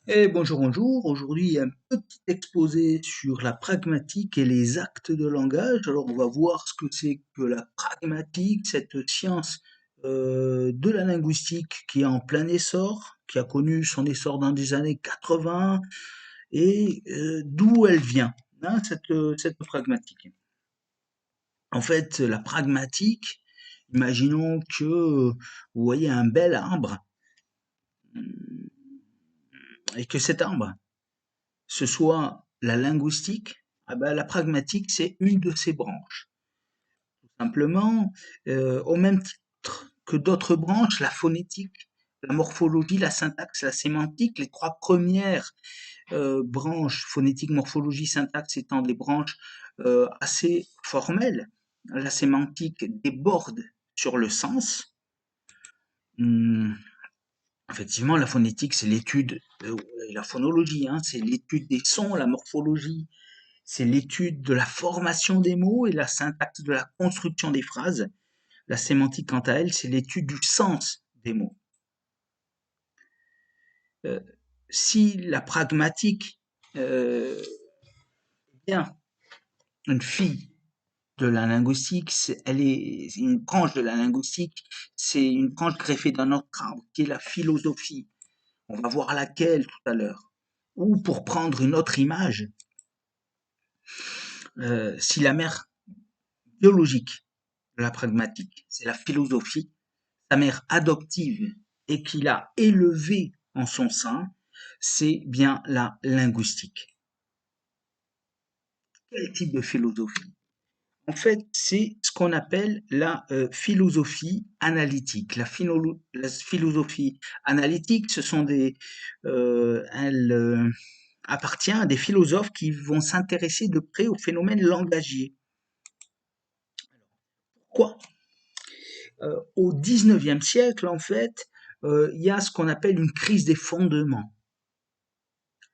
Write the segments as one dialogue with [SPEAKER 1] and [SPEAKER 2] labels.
[SPEAKER 1] Bonjour, bonjour. Aujourd'hui, un petit exposé sur la pragmatique et les actes de langage. Alors, on va voir ce que c'est que la pragmatique, cette science de la linguistique qui est en plein essor, qui a connu son essor dans les années 80, et d'où elle vient, hein, cette pragmatique. En fait, la pragmatique, imaginons que vous voyez un bel arbre et que cet arbre ce soit la linguistique, ah ben, la pragmatique, c'est une de ses branches. Simplement, au même titre que d'autres branches, la phonétique, la morphologie, la syntaxe, la sémantique, les trois premières branches, phonétique, morphologie, syntaxe étant des branches assez formelles, la sémantique déborde sur le sens. Hum, Effectivement, la phonétique, c'est l'étude, la phonologie, hein, c'est l'étude des sons, la morphologie, c'est l'étude de la formation des mots et la syntaxe de la construction des phrases. La sémantique, quant à elle, c'est l'étude du sens des mots. Euh, Si la pragmatique est bien une fille de la linguistique, elle est une branche de la linguistique, c'est une branche greffée d'un autre arbre qui est la philosophie. On va voir laquelle tout à l'heure. Ou pour prendre une autre image, si la mère biologique de la pragmatique, c'est la philosophie, sa mère adoptive et qui l'a élevé en son sein, c'est bien la linguistique. Quel type de philosophie? En fait, c'est ce qu'on appelle la philosophie analytique. La philosophie analytique, ce sont elle appartient à des philosophes qui vont s'intéresser de près aux phénomènes langagiers. Pourquoi? Au 19e siècle, en fait, il y a ce qu'on appelle une crise des fondements,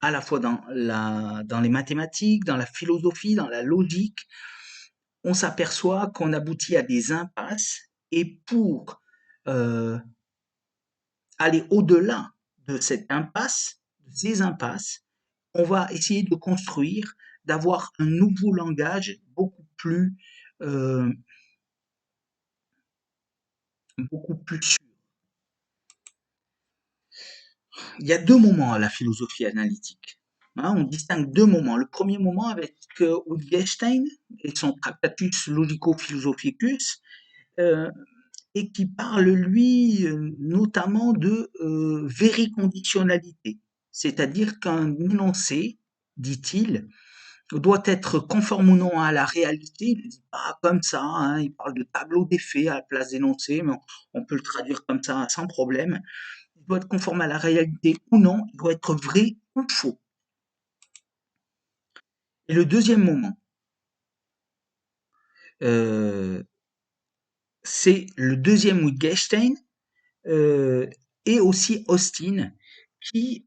[SPEAKER 1] à la fois dans les mathématiques, dans la philosophie, dans la logique. On s'aperçoit qu'on aboutit à des impasses et pour euh, aller au-delà de cette impasse, de ces impasses, on va essayer de construire, d'avoir un nouveau langage euh, beaucoup plus sûr. Il y a deux moments à la philosophie analytique. Hein, on distingue deux moments. Le premier moment avec Wittgenstein et son Tractatus Logico-Philosophicus, euh, et qui parle, lui, notamment de vériconditionnalité. C'est-à-dire qu'un énoncé, dit-il, doit être conforme ou non à la réalité. Il ne dit pas comme ça, hein, il parle de tableau des faits à la place d'énoncé, mais on peut le traduire comme ça sans problème. Il doit être conforme à la réalité ou non, il doit être vrai ou faux. Et le deuxième moment, euh, c'est le deuxième Wittgenstein euh, et aussi Austin qui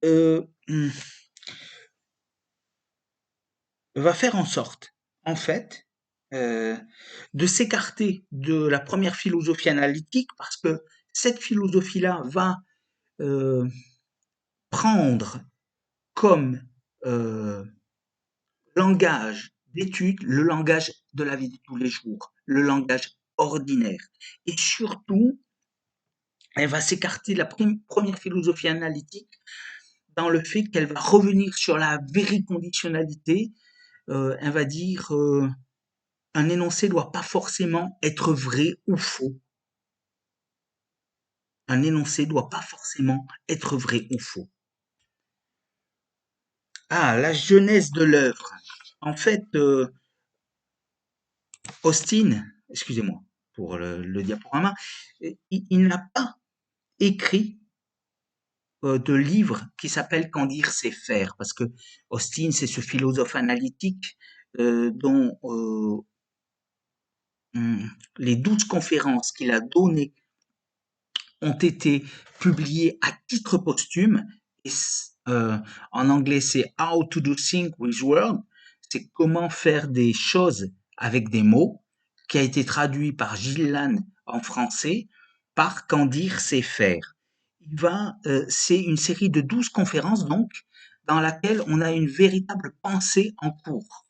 [SPEAKER 1] va faire en sorte, en fait, euh, de s'écarter de la première philosophie analytique parce que cette philosophie-là va euh, prendre comme euh, langage d'étude le langage de la vie de tous les jours, le langage ordinaire. Et surtout, elle va s'écarter de la première philosophie analytique dans le fait qu'elle va revenir sur la vériconditionnalité. Elle va dire un énoncé doit pas forcément être vrai ou faux. Un énoncé doit pas forcément être vrai ou faux. Ah, la genèse de l'œuvre. En fait, Austin, excusez-moi pour le diaporama, il n'a pas écrit de livre qui s'appelle Qu'en dire c'est faire, parce que Austin, c'est ce philosophe analytique dont les 12 conférences qu'il a données ont été publiées à titre posthume. Et, en anglais, c'est How to do things with words, c'est comment faire des choses avec des mots, qui a été traduit par Gilles Lannes en français par Qu'en dire c'est faire. C'est une série de 12 conférences donc dans laquelle on a une véritable pensée en cours.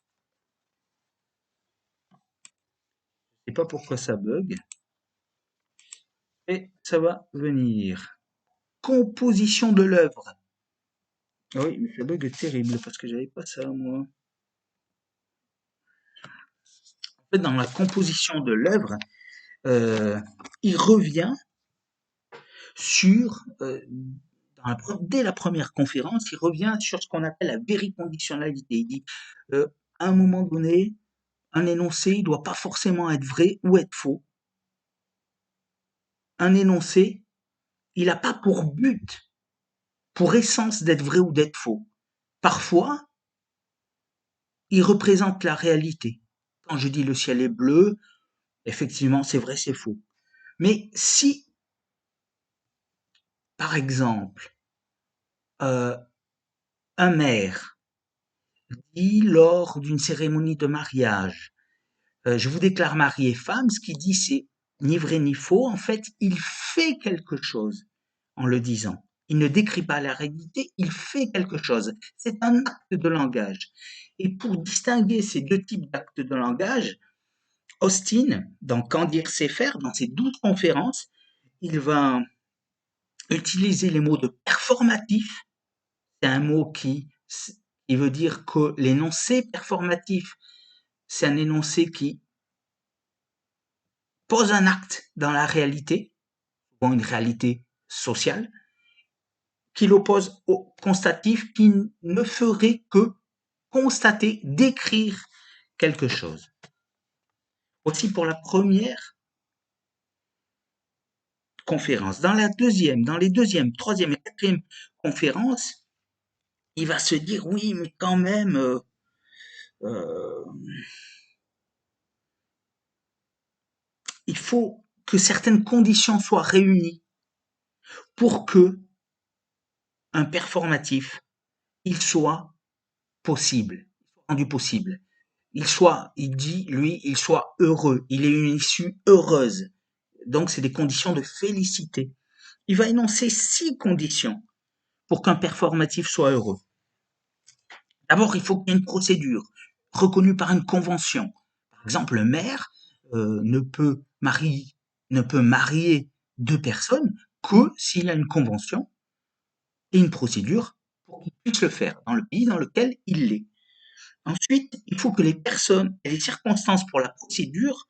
[SPEAKER 1] Je sais pas pourquoi ça bug. Et ça va venir. Composition de l'œuvre. Oui, mais ça bug est terrible parce que j'avais pas ça, moi. En fait, dans la composition de l'œuvre, il revient sur, dès la première conférence, il revient sur ce qu'on appelle la vériconditionnalité. Il dit, à un moment donné, un énoncé, il doit pas forcément être vrai ou être faux. Un énoncé, il n'a pas pour but, pour essence d'être vrai ou d'être faux. Parfois, il représente la réalité. Quand je dis le ciel est bleu, effectivement, c'est vrai, c'est faux. Mais si, par exemple, euh, un maire dit lors d'une cérémonie de mariage, je vous déclare mari et femme, ce qu'il dit, c'est ni vrai ni faux. En fait, il fait quelque chose en le disant. Il ne décrit pas la réalité, il fait quelque chose. C'est un acte de langage. Et pour distinguer ces deux types d'actes de langage, Austin, dans Quand dire c'est faire, dans ses 12 conférences, il va utiliser les mots de performatif. C'est un mot qui veut dire que l'énoncé performatif, c'est un énoncé qui pose un acte dans la réalité, ou une réalité sociale, qui l'oppose au constatif qui ne ferait que constater, décrire quelque chose. Aussi pour la première conférence. Dans les deuxième, troisième et quatrième conférences, il va se dire oui, mais quand même, euh, il faut que certaines conditions soient réunies pour que un performatif, il soit possible, rendu possible. Il dit, lui, il soit heureux, il ait une issue heureuse. Donc, c'est des conditions de félicité. Il va énoncer 6 conditions pour qu'un performatif soit heureux. D'abord, il faut qu'il y ait une procédure reconnue par une convention. Par exemple, le maire ne peut marier 2 personnes que s'il a une convention et une procédure pour qu'il puisse le faire dans le pays dans lequel il l'est. Ensuite, il faut que les personnes et les circonstances pour la procédure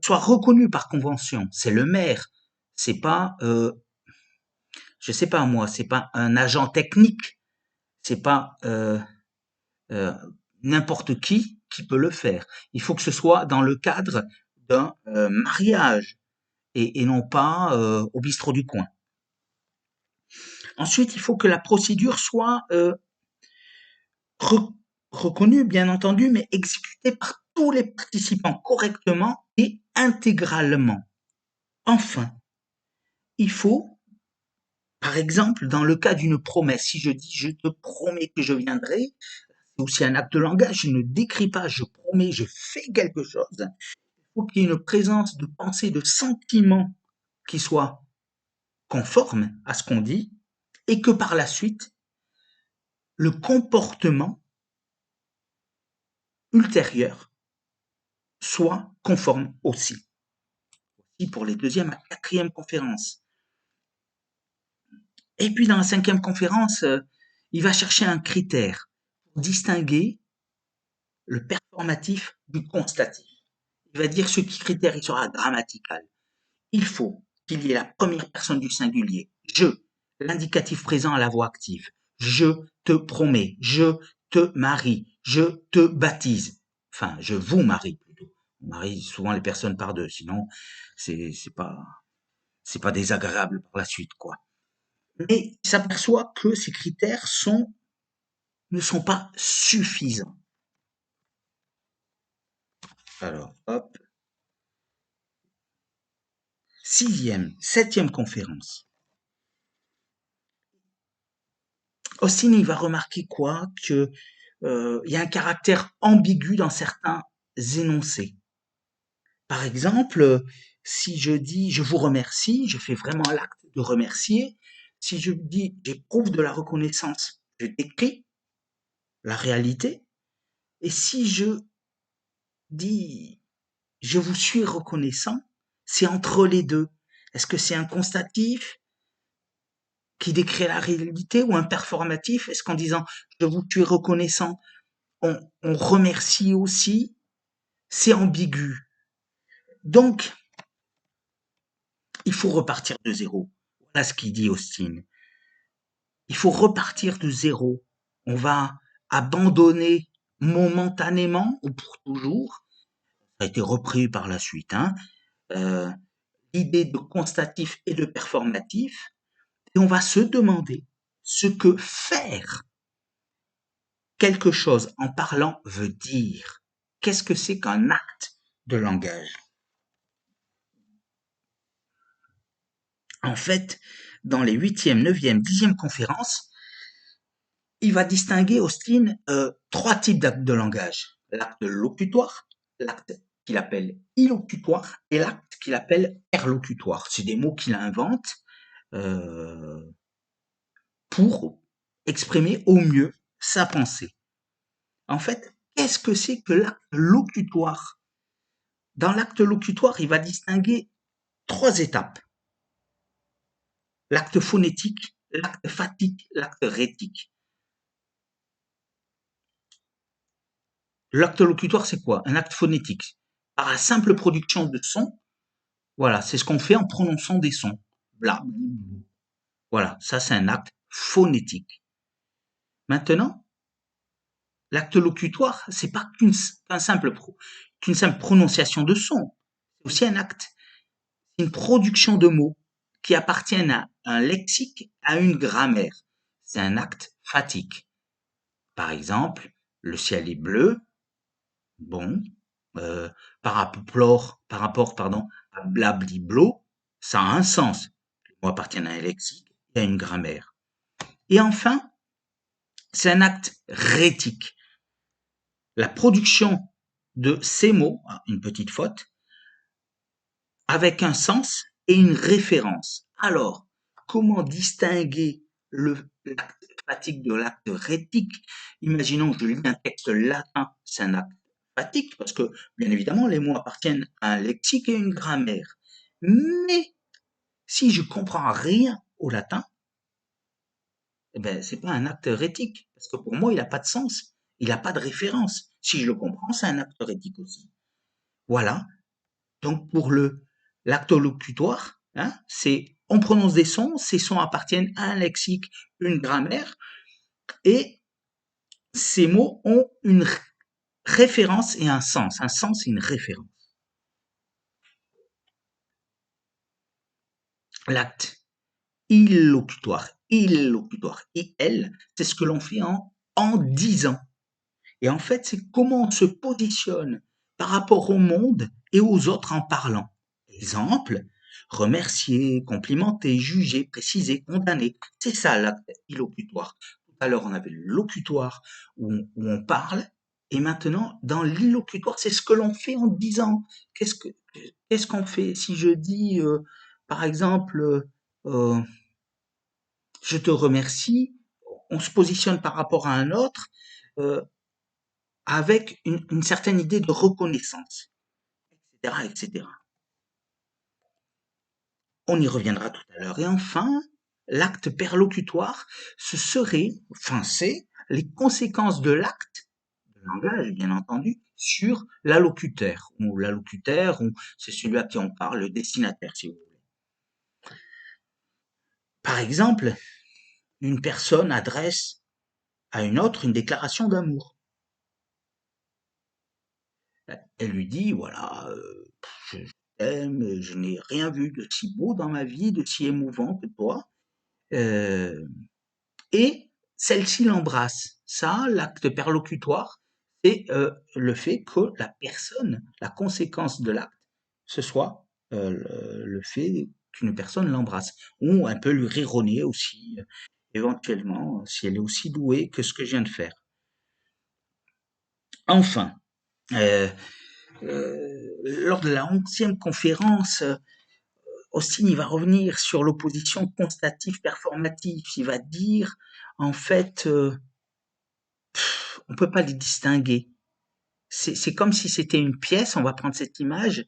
[SPEAKER 1] soient reconnues par convention. C'est le maire, c'est pas, je sais pas moi, c'est pas un agent technique, c'est pas euh, n'importe qui peut le faire. Il faut que ce soit dans le cadre d'un mariage et non pas au bistrot du coin. Ensuite, il faut que la procédure soit reconnue, bien entendu, mais exécutée par tous les participants correctement et intégralement. Enfin, il faut, par exemple, dans le cas d'une promesse, si je dis je te promets que je viendrai, c'est aussi un acte de langage, je ne décris pas, je promets, je fais quelque chose. Il faut qu'il y ait une présence de pensée, de sentiment qui soit conforme à ce qu'on dit et que par la suite, le comportement ultérieur soit conforme aussi. Aussi pour les deuxième à quatrième conférences. Et puis dans la cinquième conférence, il va chercher un critère pour distinguer le performatif du constatif. Il va dire ce critère il sera grammatical. Il faut qu'il y ait la première personne du singulier. Je, l'indicatif présent à la voix active. Je te promets, je te marie, je te baptise. Enfin, je vous marie plutôt. On marie souvent les personnes par deux, sinon c'est pas désagréable par la suite quoi. Mais il s'aperçoit que ces critères ne sont pas suffisants. Alors, hop. Septième conférence. Austin, il va remarquer quoi? Que y a un caractère ambigu dans certains énoncés. Par exemple, si je dis je vous remercie, je fais vraiment l'acte de remercier. Si je dis j'éprouve de la reconnaissance je décris la réalité, et si je dis je vous suis reconnaissant, c'est entre les deux. Est-ce que c'est un constatif qui décrit la réalité ou un performatif? Est-ce qu'en disant je vous suis reconnaissant, on remercie aussi? C'est ambigu. Donc, il faut repartir de zéro. Voilà ce qu'il dit Austin. Il faut repartir de zéro. On va abandonner momentanément ou pour toujours. Ça a été repris par la suite, hein, euh, l'idée de constatif et de performatif. Et on va se demander ce que faire quelque chose en parlant veut dire. Qu'est-ce que c'est qu'un acte de langage? En fait, dans les 8e, 9e, 10e conférences, il va distinguer, Austin, 3 types d'actes de langage. L'acte locutoire, l'acte qu'il appelle illocutoire et l'acte qu'il appelle perlocutoire. C'est des mots qu'il invente euh, pour exprimer au mieux sa pensée. En fait, qu'est-ce que c'est que l'acte locutoire? Dans l'acte locutoire, il va distinguer 3 étapes. L'acte phonétique, l'acte phatique, l'acte rhétique. L'acte locutoire, c'est quoi? Un acte phonétique. Par la simple production de sons, voilà, c'est ce qu'on fait en prononçant des sons. Bla. Voilà, ça c'est un acte phonétique. Maintenant, l'acte locutoire, c'est pas qu'une simple prononciation de sons. C'est aussi un acte, une production de mots qui appartiennent à un lexique, à une grammaire. C'est un acte phatique. Par exemple, le ciel est bleu. Bon, par rapport, pardon, à blabliblo, ça a un sens. Les mots appartiennent à un lexique et à une grammaire. Et enfin, c'est un acte rhétique. La production de ces mots, une petite faute, avec un sens et une référence. Alors, comment distinguer l'acte phatique de l'acte rhétique? Imaginons que je lis un texte latin, c'est un acte phatique, parce que, bien évidemment, les mots appartiennent à un lexique et une grammaire. Mais, si je comprends rien au latin, eh ben, c'est pas un acte rhétique, parce que pour moi, il n'a pas de sens, il n'a pas de référence. Si je le comprends, c'est un acte rhétique aussi. Voilà. Donc pour l'acte locutoire, hein, c'est on prononce des sons, ces sons appartiennent à un lexique, une grammaire, et ces mots ont une référence et un sens et une référence. L'acte illocutoire, il, c'est ce que l'on fait en disant. Et en fait, c'est comment on se positionne par rapport au monde et aux autres en parlant. Exemple, remercier, complimenter, juger, préciser, condamner. C'est ça l'acte illocutoire. Tout à l'heure, on avait le locutoire où on parle. Et maintenant, dans l'illocutoire, c'est ce que l'on fait en disant. Qu'est-ce qu'on fait? Si je dis, par exemple, euh, je te remercie, on se positionne par rapport à un autre. euh, avec une certaine idée de reconnaissance, etc., etc. On y reviendra tout à l'heure. Et enfin, l'acte perlocutoire, c'est les conséquences de l'acte, de langage bien entendu, sur l'allocuteur, ou c'est celui à qui on parle, le destinataire, si vous voulez. Par exemple, une personne adresse à une autre une déclaration d'amour. Elle lui dit, voilà, je t'aime, je n'ai rien vu de si beau dans ma vie, de si émouvant que toi. Euh, et celle-ci l'embrasse. Ça, l'acte perlocutoire, c'est le fait que la personne, la conséquence de l'acte, ce soit le fait qu'une personne l'embrasse. Ou un peu lui rironner aussi, éventuellement, si elle est aussi douée que ce que je viens de faire. Enfin, lors de la 11e conférence, Austin, il va revenir sur l'opposition constatif-performatif. Il va dire, en fait, on peut pas les distinguer. C'est comme si c'était une pièce, on va prendre cette image,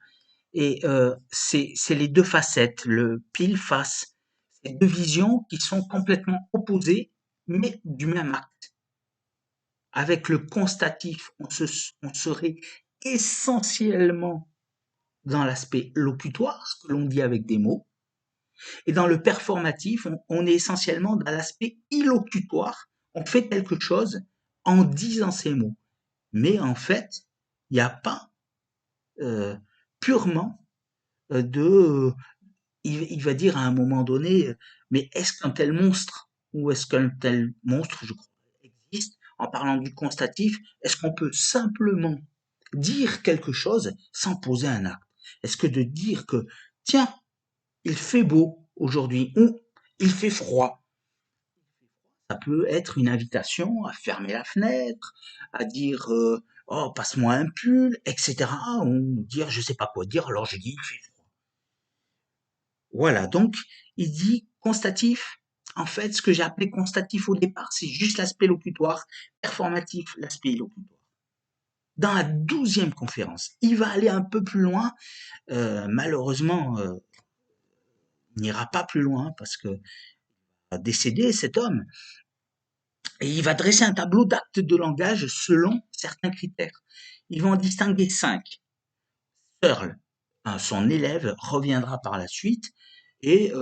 [SPEAKER 1] et c'est les deux facettes, le pile-face. C'est deux visions qui sont complètement opposées, mais du même acte. Avec le constatif, on serait essentiellement dans l'aspect locutoire, ce que l'on dit avec des mots, et dans le performatif, on est essentiellement dans l'aspect illocutoire. On fait quelque chose en disant ces mots. Mais en fait, il n'y a pas purement de... il va dire à un moment donné, mais est-ce qu'un tel monstre, ou est-ce qu'un tel monstre, je crois, existe, en parlant du constatif, est-ce qu'on peut simplement dire quelque chose sans poser un acte? Est-ce que de dire que, tiens, il fait beau aujourd'hui, ou il fait froid, ça peut être une invitation à fermer la fenêtre, à dire oh passe-moi un pull, etc. Ou dire je sais pas quoi dire, alors je dis il fait froid. Voilà, donc il dit constatif. En fait, ce que j'ai appelé constatif au départ, c'est juste l'aspect locutoire, performatif, l'aspect illocutoire. Dans la 12e conférence, il va aller un peu plus loin. Malheureusement, il n'ira pas plus loin parce que va décéder cet homme. Et il va dresser un tableau d'actes de langage selon certains critères. Ils vont en distinguer 5. Searle, son élève, reviendra par la suite et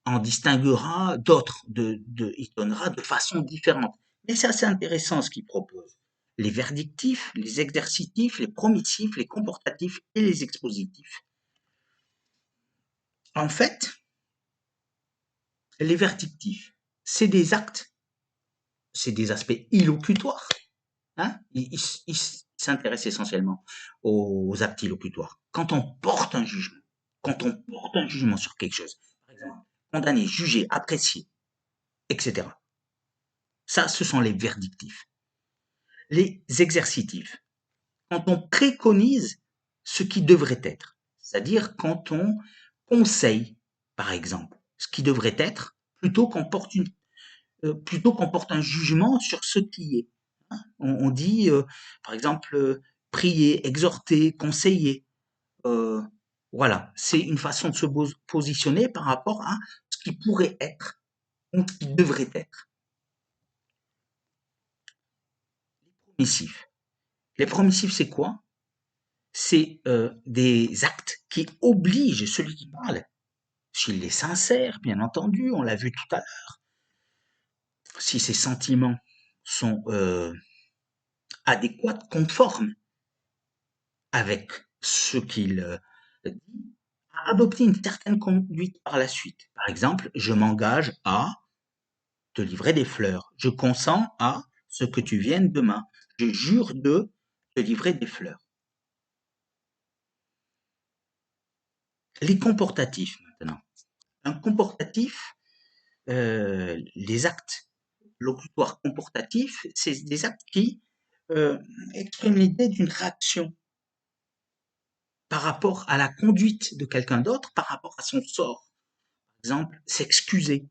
[SPEAKER 1] en distinguera d'autres. Il donnera de façon différente. Mais c'est assez intéressant ce qu'il propose. Les verdictifs, les exercitifs, les promissifs, les comportatifs et les expositifs. En fait, les verdictifs, c'est des actes, c'est des aspects illocutoires. Hein, il s'intéresse essentiellement aux actes illocutoires. Quand on porte un jugement sur quelque chose, par exemple, condamner, juger, apprécier, etc. Ça, ce sont les verdictifs. Les exercitifs, quand on préconise ce qui devrait être, c'est-à-dire quand on conseille, par exemple, ce qui devrait être, plutôt qu'on porte un jugement sur ce qui est. On dit, par exemple, prier, exhorter, conseiller. Euh, voilà, c'est une façon de se positionner par rapport à ce qui pourrait être ou ce qui devrait être. Promissif. Les promissifs, c'est quoi? C'est des actes qui obligent celui qui parle, s'il est sincère, bien entendu, on l'a vu tout à l'heure, si ses sentiments sont adéquats, conformes avec ce qu'il dit, à adopter une certaine conduite par la suite. Par exemple, je m'engage à te livrer des fleurs. Je consens à ce que tu viennes demain. Je jure de te livrer des fleurs. Les comportatifs maintenant. Un comportatif, les actes locutoires comportatifs, c'est des actes qui expriment l'idée d'une réaction par rapport à la conduite de quelqu'un d'autre, par rapport à son sort. Par exemple, s'excuser,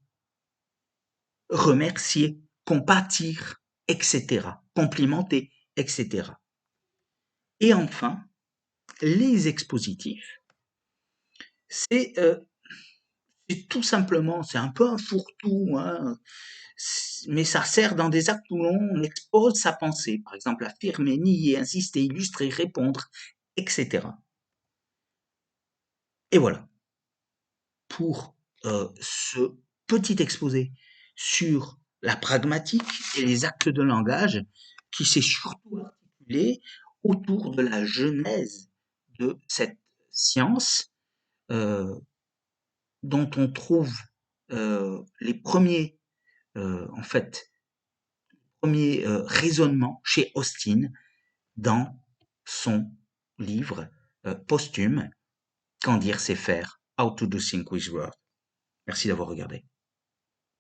[SPEAKER 1] remercier, compatir, etc., complimenter, etc. Et enfin, les expositifs, c'est tout simplement, c'est un peu un fourre-tout, hein, mais ça sert dans des actes où l'on expose sa pensée, par exemple affirmer, nier, insister, illustrer, répondre, etc. Et voilà, pour ce petit exposé sur la pragmatique et les actes de langage qui s'est surtout articulé autour de la genèse de cette science dont on trouve les premiers, en fait, premiers raisonnements chez Austin dans son livre posthume Quand dire c'est faire, How to do things with words. Merci d'avoir regardé.